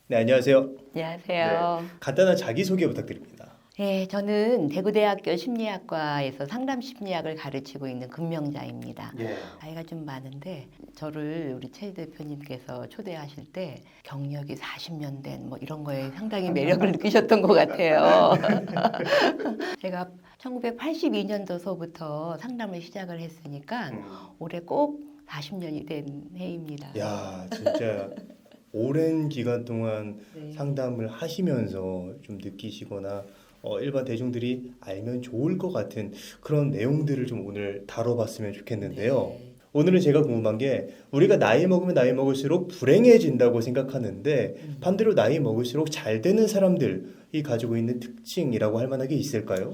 네, 안녕하세요. 안녕하세요. 간단한 자기소개 부탁드립니다. 네, 저는 대구대학교 심리학과에서 상담 심리학을 가르치고 있는 금명자입니다. 예. 나이가 좀 많은데 저를 우리 최 대표님께서 초대하실 때 경력이 40년 된 뭐 이런 거에 상당히 매력을 느끼셨던 것 같아요. 제가 1982년도서부터 상담을 시작을 했으니까 올해 꼭 40년이 된 해입니다. 야, 진짜 오랜 기간 동안 네. 상담을 하시면서 좀 느끼시거나 일반 대중들이 알면 좋을 것 같은 그런 내용들을 좀 오늘 다뤄봤으면 좋겠는데요. 네. 오늘은 제가 궁금한 게 우리가 나이 먹으면 나이 먹을수록 불행해진다고 생각하는데 반대로 나이 먹을수록 잘 되는 사람들이 가지고 있는 특징이라고 할 만한 게 있을까요?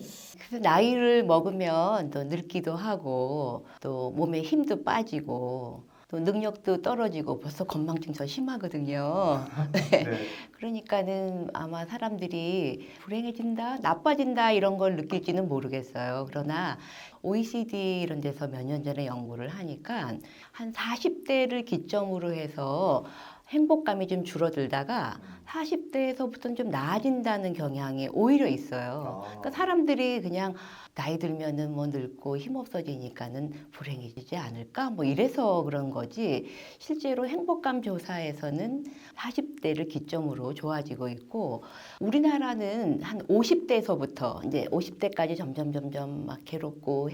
그래서 나이를 먹으면 또 늙기도 하고 또 몸에 힘도 빠지고 또 능력도 떨어지고 벌써 건망증 저 심하거든요. 네. 그러니까는 아마 사람들이 불행해진다, 나빠진다 이런 걸 느낄지는 모르겠어요. 그러나 OECD 이런 데서 몇 년 전에 연구를 하니까 한 40대를 기점으로 해서 행복감이 좀 줄어들다가 40대에서부터는 좀 나아진다는 경향이 오히려 있어요. 그러니까 사람들이 그냥 나이 들면은 뭐 늙고 힘없어지니까는 불행해지지 않을까? 뭐 이래서 그런 거지. 실제로 행복감 조사에서는 40대를 기점으로 좋아지고 있고 우리나라는 한 50대에서부터 이제 50대까지 점점 막 괴롭고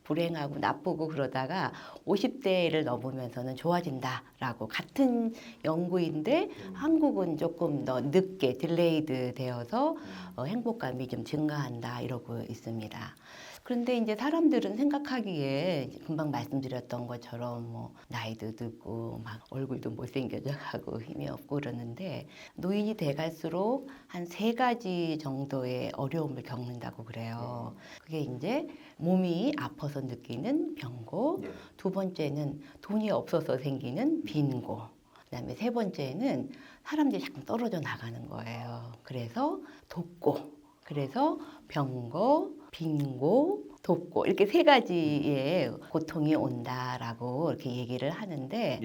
불행하고 나쁘고 그러다가 50대를 넘으면서는 좋아진다라고 같은 연구인데 한국은 조금 더 늦게 딜레이드 되어서 행복감이 좀 증가한다 이러고 있습니다. 그런데 이제 사람들은 생각하기에 금방 말씀드렸던 것처럼 뭐 나이도 듣고 막 얼굴도 못생겨져 가고 힘이 없고 그러는데 노인이 돼갈수록 한 3가지 정도의 어려움을 겪는다고 그래요. 그게 이제 몸이 아파서 느끼는 병고, 두 번째는 돈이 없어서 생기는 빈고, 그다음에 세 번째는 사람들이 자꾸 떨어져 나가는 거예요. 그래서 돕고, 그래서 병고, 빈고, 돕고 이렇게 3가지의 고통이 온다라고 이렇게 얘기를 하는데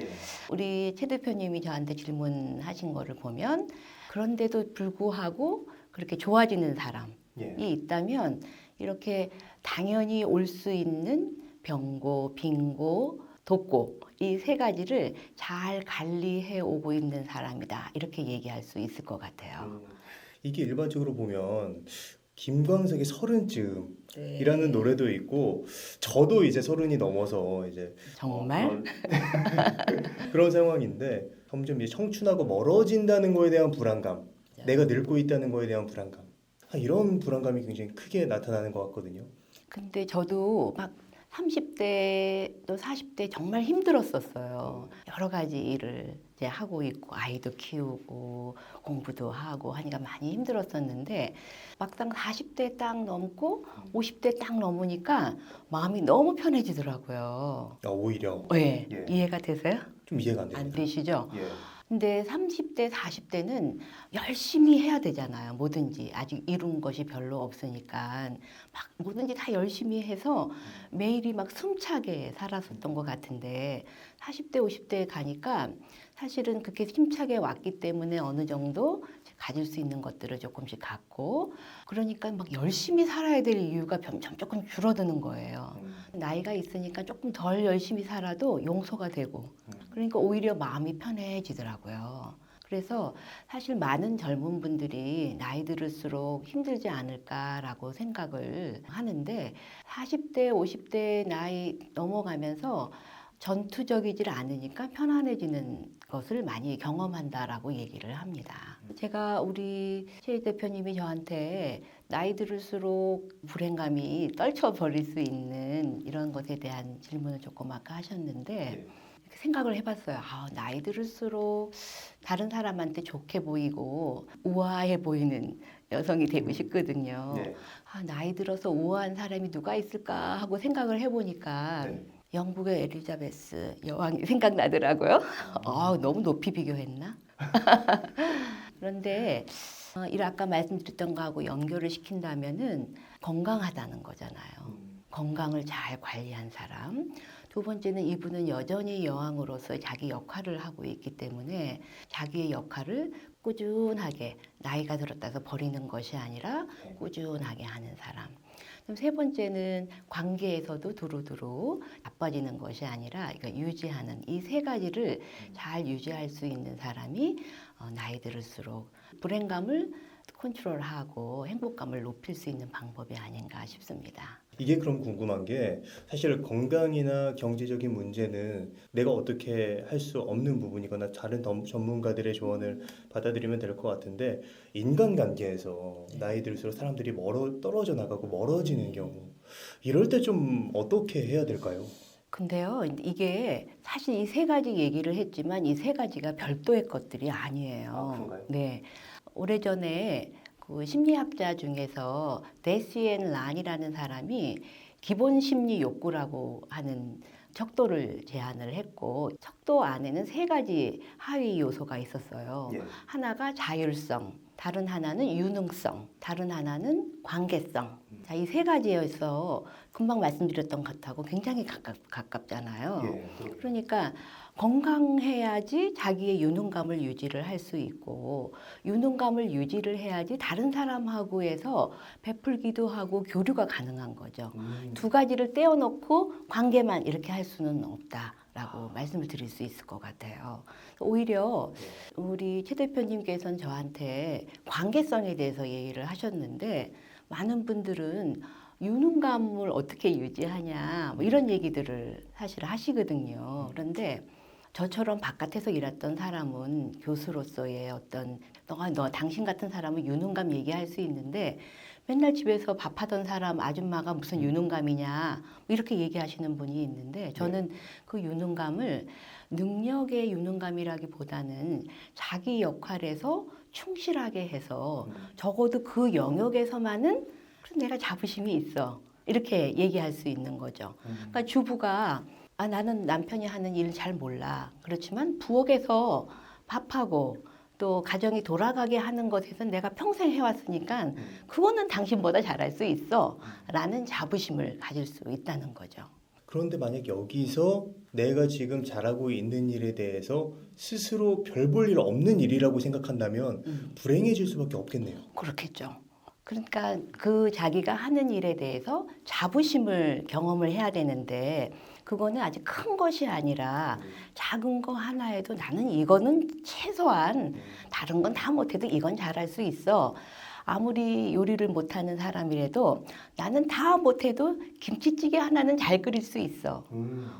우리 최 대표님이 저한테 질문하신 거를 보면 그런데도 불구하고 그렇게 좋아지는 사람이 있다면 이렇게 당연히 올 수 있는 병고, 빈고, 돕고 이 3가지를 잘 관리해 오고 있는 사람이다. 이렇게 얘기할 수 있을 것 같아요. 이게 일반적으로 보면 김광석의 서른쯤이라는 네. 노래도 있고 저도 이제 서른이 넘어서 이제 정말? 그런 상황인데 점점 이제 청춘하고 멀어진다는 거에 대한 불안감, 내가 늙고 있다는 거에 대한 불안감, 이런 불안감이 굉장히 크게 나타나는 것 같거든요. 근데 저도 막 30대 또 40대 정말 힘들었었어요. 여러 가지 일을 이제 하고 있고 아이도 키우고 공부도 하고 하니까 많이 힘들었었는데 막상 40대 딱 넘고 50대 딱 넘으니까 마음이 너무 편해지더라고요. 오히려 네, 이해가 되세요? 좀 이해가 안 안 됩니다. 되시죠? 근데 30대, 40대는 열심히 해야 되잖아요. 뭐든지. 아직 이룬 것이 별로 없으니까. 막 뭐든지 다 열심히 해서 매일이 막 숨차게 살았었던 것 같은데 40대, 50대에 가니까 사실은 그렇게 힘차게 왔기 때문에 어느 정도 가질 수 있는 것들을 조금씩 갖고 그러니까 막 열심히 살아야 될 이유가 점점 조금 줄어드는 거예요. 나이가 있으니까 조금 덜 열심히 살아도 용서가 되고 그러니까 오히려 마음이 편해지더라고요. 그래서 사실 많은 젊은 분들이 나이 들을수록 힘들지 않을까라고 생각을 하는데 40대, 50대 나이 넘어가면서 전투적이질 않으니까 편안해지는 것을 많이 경험한다라고 얘기를 합니다. 제가 우리 최 대표님이 저한테 나이 들을수록 불행감이 떨쳐버릴 수 있는 이런 것에 대한 질문을 조금 아까 하셨는데 생각을 해봤어요. 나이 들을수록 다른 사람한테 좋게 보이고 우아해 보이는 여성이 되고 싶거든요. 나이 들어서 우아한 사람이 누가 있을까 하고 생각을 해보니까 영국의 엘리자베스 여왕이 생각나더라고요. 너무 높이 비교했나? 그런데 아까 말씀드렸던 거하고 연결을 시킨다면은 건강하다는 거잖아요. 건강을 잘 관리한 사람. 두 번째는 이분은 여전히 여왕으로서 자기 역할을 하고 있기 때문에 자기의 역할을 꾸준하게 나이가 들었다 해서 버리는 것이 아니라 꾸준하게 하는 사람. 그럼 세 번째는 관계에서도 두루두루 나빠지는 것이 아니라 이거 유지하는 이 세 가지를 잘 유지할 수 있는 사람이 나이 들을수록 불행감을 컨트롤하고 행복감을 높일 수 있는 방법이 아닌가 싶습니다. 이게 그럼 궁금한 게 사실 건강이나 경제적인 문제는 내가 어떻게 할 수 없는 부분이거나 다른 전문가들의 조언을 받아들이면 될 것 같은데 인간관계에서 나이 들수록 사람들이 떨어져 나가고 멀어지는 경우 이럴 때 좀 어떻게 해야 될까요? 근데요, 이게 사실 이 세 가지 얘기를 했지만 이 세 가지가 별도의 것들이 아니에요. 아, 그런가요? 네. 오래전에 그 심리학자 중에서 데시엔 란이라는 사람이 기본 심리 욕구라고 하는 척도를 제안을 했고 척도 안에는 세 가지 하위 요소가 있었어요. 예. 하나가 자율성, 다른 하나는 유능성, 다른 하나는 관계성. 자, 이 세 가지에서 금방 말씀드렸던 것하고 굉장히 가깝잖아요. 예. 그러니까 건강해야지 자기의 유능감을 유지를 할 수 있고 유능감을 유지를 해야지 다른 사람하고에서 베풀기도 하고 교류가 가능한 거죠. 두 가지를 떼어놓고 관계만 이렇게 할 수는 없다라고 말씀을 드릴 수 있을 것 같아요. 오히려 우리 최 대표님께서는 저한테 관계성에 대해서 얘기를 하셨는데 많은 분들은 유능감을 어떻게 유지하냐 뭐 이런 얘기들을 사실 하시거든요. 그런데 저처럼 바깥에서 일했던 사람은 교수로서의 어떤 너 당신 같은 사람은 유능감 얘기할 수 있는데 맨날 집에서 밥하던 사람 아줌마가 무슨 유능감이냐 뭐 이렇게 얘기하시는 분이 있는데 저는 그 유능감을 능력의 유능감이라기보다는 자기 역할에서 충실하게 해서 적어도 그 영역에서만은 내가 자부심이 있어 이렇게 얘기할 수 있는 거죠. 그러니까 주부가 나는 남편이 하는 일을 잘 몰라. 그렇지만 부엌에서 밥하고 또 가정이 돌아가게 하는 것에서 내가 평생 해왔으니까 그거는 당신보다 잘할 수 있어 라는 자부심을 가질 수 있다는 거죠. 그런데 만약 여기서 내가 지금 잘하고 있는 일에 대해서 스스로 별 볼 일 없는 일이라고 생각한다면 불행해질 수밖에 없겠네요. 그렇겠죠. 그러니까 그 자기가 하는 일에 대해서 자부심을 경험을 해야 되는데 그거는 아직 큰 것이 아니라 작은 거 하나에도 나는 이거는 최소한 다른 건 다 못해도 이건 잘할 수 있어. 아무리 요리를 못하는 사람이라도 나는 다 못해도 김치찌개 하나는 잘 끓일 수 있어.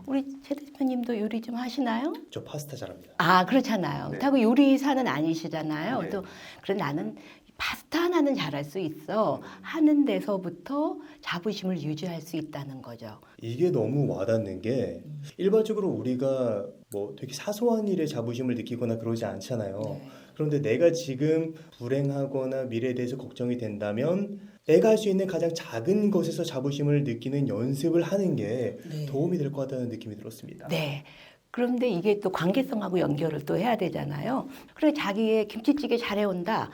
우리 최 대표님도 요리 좀 하시나요? 저 파스타 잘합니다. 아, 그렇잖아요. 네. 그렇다고 요리사는 아니시잖아요. 네. 또 그래 나는 파스타 하나는 잘할 수 있어 하는 데서부터 자부심을 유지할 수 있다는 거죠. 이게 너무 와닿는 게 일반적으로 우리가 뭐 되게 사소한 일에 자부심을 느끼거나 그러지 않잖아요. 그런데 내가 지금 불행하거나 미래에 대해서 걱정이 된다면 내가 할 수 있는 가장 작은 것에서 자부심을 느끼는 연습을 하는 게 도움이 될 것 같다는 느낌이 들었습니다. 네. 그런데 이게 또 관계성하고 연결을 또 해야 되잖아요. 그래 자기의 김치찌개 잘해온다.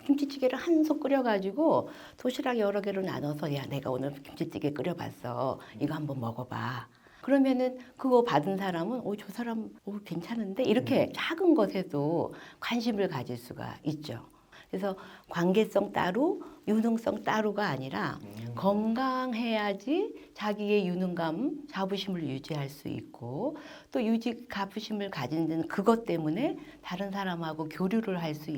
김치찌개를 한 솥 끓여가지고 도시락 여러 개로 나눠서 야 내가 오늘 김치찌개 끓여봤어. 이거 한번 먹어봐. 그러면은 그거 받은 사람은 저 사람 괜찮은데 이렇게 작은 것에도 관심을 가질 수가 있죠. 그래서 관계성 따로 유능성 따로가 아니라 건강해야지 자기의 유능감, 자부심을 유지할 수 있고 또 자부심을 가진 데는 그것 때문에 다른 사람하고 교류를 할 수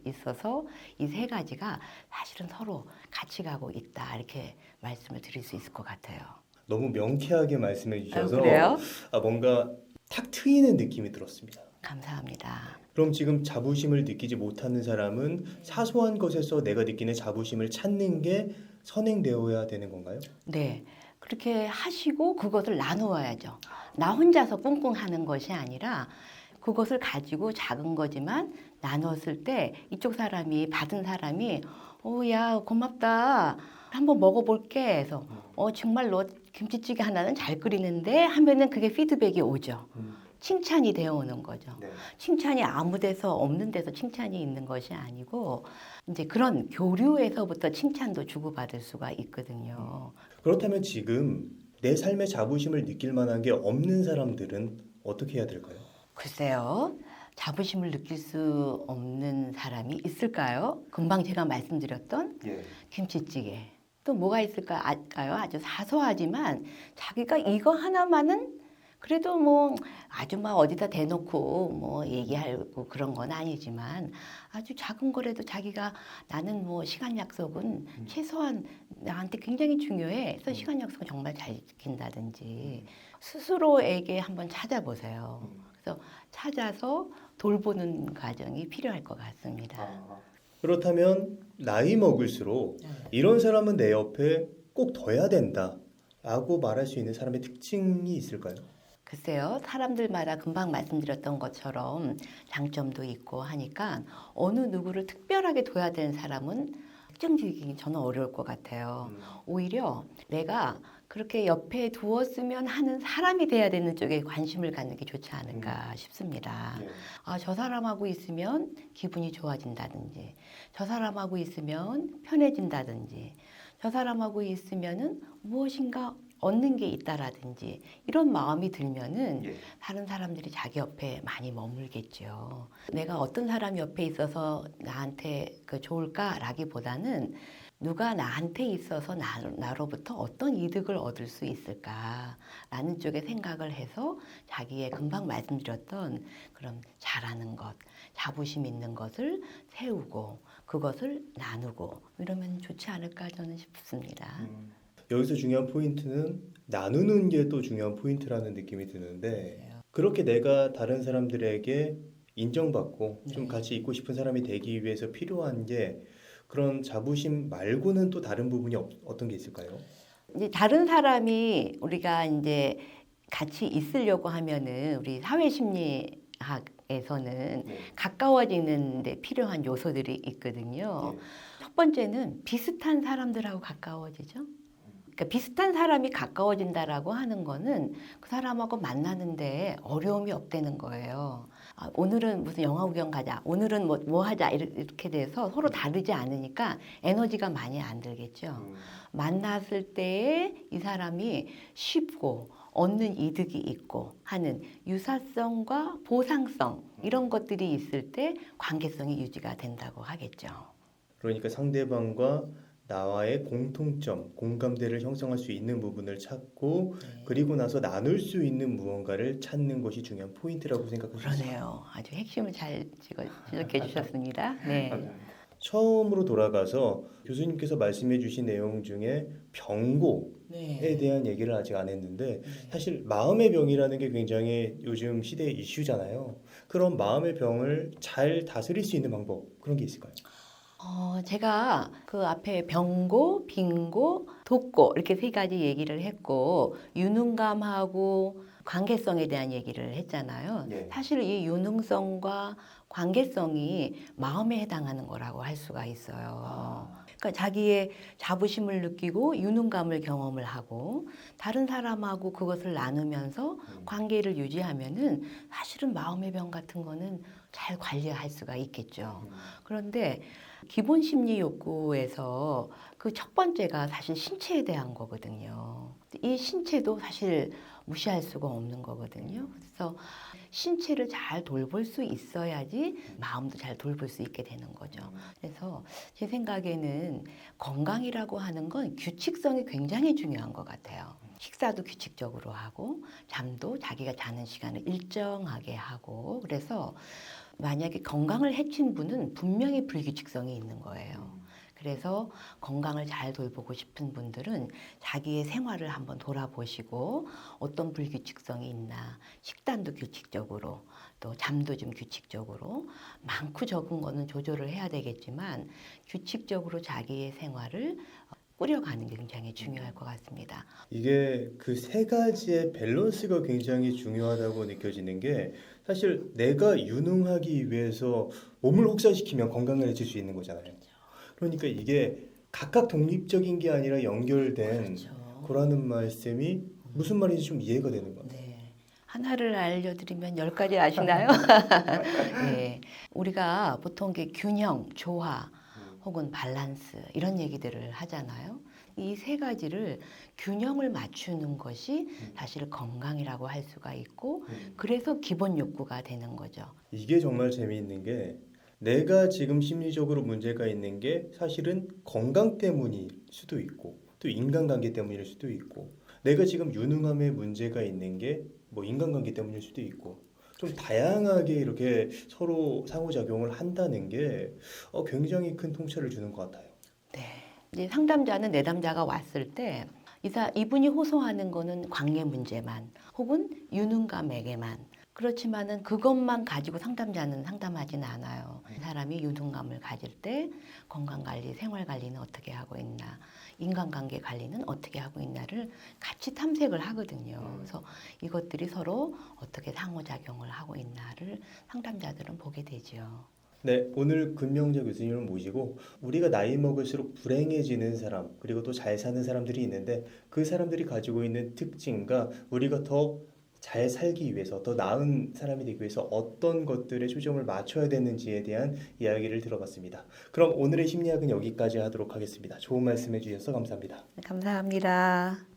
있어서 이 세 가지가 사실은 서로 같이 가고 있다 이렇게 말씀을 드릴 수 있을 것 같아요. 너무 명쾌하게 말씀해 주셔서 그래요? 뭔가 탁 트이는 느낌이 들었습니다. 감사합니다. 그럼 지금 자부심을 느끼지 못하는 사람은 사소한 것에서 내가 느끼는 자부심을 찾는 게 선행되어야 되는 건가요? 네. 그렇게 하시고 그것을 나누어야죠. 나 혼자서 꿍꿍 하는 것이 아니라 그것을 가지고 작은 거지만 나눴을 때 이쪽 사람이 받은 사람이 야 고맙다. 한번 먹어볼게 해서 정말 너 김치찌개 하나는 잘 끓이는데 하면은 그게 피드백이 오죠. 칭찬이 되어 오는 거죠. 네. 칭찬이 아무 데서 없는 데서 칭찬이 있는 것이 아니고 이제 그런 교류에서부터 칭찬도 주고받을 수가 있거든요. 그렇다면 지금 내 삶의 자부심을 느낄 만한 게 없는 사람들은 어떻게 해야 될까요? 글쎄요. 자부심을 느낄 수 없는 사람이 있을까요? 금방 제가 말씀드렸던 예. 김치찌개. 또 뭐가 있을까요? 아주 사소하지만 자기가 이거 하나만은 그래도 뭐 아주 막 어디다 대놓고 뭐 얘기하고 그런 건 아니지만 아주 작은 거라도 자기가 나는 뭐 시간 약속은 최소한 나한테 굉장히 중요해. 그래서 시간 약속은 정말 잘 지킨다든지 스스로에게 한번 찾아보세요. 그래서 찾아서 돌보는 과정이 필요할 것 같습니다. 그렇다면 나이 먹을수록 이런 사람은 내 옆에 꼭 둬야 된다라고 말할 수 있는 사람의 특징이 있을까요? 글쎄요, 사람들마다 금방 말씀드렸던 것처럼 장점도 있고 하니까 어느 누구를 특별하게 둬야 되는 사람은 특정지기 저는 어려울 것 같아요. 오히려 내가 그렇게 옆에 두었으면 하는 사람이 돼야 되는 쪽에 관심을 갖는 게 좋지 않을까 싶습니다. 아, 저 사람하고 있으면 기분이 좋아진다든지, 저 사람하고 있으면 편해진다든지, 저 사람하고 있으면은 무엇인가 얻는 게 있다라든지 이런 마음이 들면은 다른 사람들이 자기 옆에 많이 머물겠죠. 내가 어떤 사람 옆에 있어서 나한테 좋을까라기보다는 누가 나한테 있어서 나로부터 어떤 이득을 얻을 수 있을까라는 쪽에 생각을 해서 자기의 금방 말씀드렸던 그런 잘하는 것, 자부심 있는 것을 세우고 그것을 나누고 이러면 좋지 않을까 저는 싶습니다. 여기서 중요한 포인트는 나누는 게 또 중요한 포인트라는 느낌이 드는데 그렇게 내가 다른 사람들에게 인정받고 좀 같이 있고 싶은 사람이 되기 위해서 필요한 게 그런 자부심 말고는 또 다른 부분이 어떤 게 있을까요? 이제 다른 사람이 우리가 이제 같이 있으려고 하면은 우리 사회심리학에서는 가까워지는 데 필요한 요소들이 있거든요. 첫 번째는 비슷한 사람들하고 가까워지죠. 그러니까 비슷한 사람이 가까워진다라고 하는 거는 그 사람하고 만나는데 어려움이 없다는 거예요. 아, 오늘은 무슨 영화 구경 가자. 오늘은 뭐 하자. 이렇게 돼서 서로 다르지 않으니까 에너지가 많이 안 들겠죠. 만났을 때에 이 사람이 쉽고 얻는 이득이 있고 하는 유사성과 보상성 이런 것들이 있을 때 관계성이 유지가 된다고 하겠죠. 그러니까 상대방과 나와의 공통점, 공감대를 형성할 수 있는 부분을 찾고 그리고 나서 나눌 수 있는 무언가를 찾는 것이 중요한 포인트라고 생각하셨어요. 그러네요. 아주 핵심을 잘 지적해 주셨습니다. 네. 처음으로 돌아가서 교수님께서 말씀해 주신 내용 중에 병고에 대한 얘기를 아직 안 했는데 사실 마음의 병이라는 게 굉장히 요즘 시대의 이슈잖아요. 그런 마음의 병을 잘 다스릴 수 있는 방법 그런 게 있을까요? 제가 그 앞에 병고, 빈고, 독고 이렇게 세 가지 얘기를 했고 유능감하고 관계성에 대한 얘기를 했잖아요. 사실 이 유능성과 관계성이 마음에 해당하는 거라고 할 수가 있어요. 그러니까 자기의 자부심을 느끼고 유능감을 경험을 하고 다른 사람하고 그것을 나누면서 관계를 유지하면은 사실은 마음의 병 같은 거는 잘 관리할 수가 있겠죠. 그런데 기본 심리 욕구에서 그 첫 번째가 사실 신체에 대한 거거든요. 이 신체도 사실 무시할 수가 없는 거거든요. 그래서 신체를 잘 돌볼 수 있어야지 마음도 잘 돌볼 수 있게 되는 거죠. 그래서 제 생각에는 건강이라고 하는 건 규칙성이 굉장히 중요한 것 같아요. 식사도 규칙적으로 하고 잠도 자기가 자는 시간을 일정하게 하고 그래서 만약에 건강을 해친 분은 분명히 불규칙성이 있는 거예요. 그래서 건강을 잘 돌보고 싶은 분들은 자기의 생활을 한번 돌아보시고 어떤 불규칙성이 있나 식단도 규칙적으로 또 잠도 좀 규칙적으로 많고 적은 거는 조절을 해야 되겠지만 규칙적으로 자기의 생활을 꾸려가는 게 굉장히 중요할 것 같습니다. 이게 그 세 가지의 밸런스가 굉장히 중요하다고 느껴지는 게 사실 내가 유능하기 위해서 몸을 혹사시키면 건강을 해칠 수 있는 거잖아요. 그러니까 이게 각각 독립적인 게 아니라 연결된 거라는 말씀이 무슨 말인지 좀 이해가 되는 것 같아요. 네. 하나를 알려드리면 10가지 아시나요? 네. 우리가 보통 균형, 조화 혹은 밸런스 이런 얘기들을 하잖아요. 이 세 가지를 균형을 맞추는 것이 사실 건강이라고 할 수가 있고 그래서 기본 욕구가 되는 거죠. 이게 정말 재미있는 게 내가 지금 심리적으로 문제가 있는 게 사실은 건강 때문일 수도 있고 또 인간관계 때문일 수도 있고 내가 지금 유능함에 문제가 있는 게 뭐 인간관계 때문일 수도 있고 좀 다양하게 이렇게 서로 상호작용을 한다는 게 굉장히 큰 통찰을 주는 것 같아요. 네. 이제 상담자는 내담자가 왔을 때 이분이 호소하는 거는 관계 문제만 혹은 유능감에게만 그렇지만은 그것만 가지고 상담자는 상담하진 않아요. 이 사람이 유능감을 가질 때 건강관리, 생활관리는 어떻게 하고 있나, 인간관계 관리는 어떻게 하고 있나를 같이 탐색을 하거든요. 그래서 이것들이 서로 어떻게 상호작용을 하고 있나를 상담자들은 보게 되죠. 네, 오늘 금명재 교수님을 모시고 우리가 나이 먹을수록 불행해지는 사람 그리고 또 잘 사는 사람들이 있는데 그 사람들이 가지고 있는 특징과 우리가 더 잘 살기 위해서 더 나은 사람이 되기 위해서 어떤 것들에 초점을 맞춰야 되는지에 대한 이야기를 들어봤습니다. 그럼 오늘의 심리학은 여기까지 하도록 하겠습니다. 좋은 말씀 해주셔서 감사합니다. 감사합니다.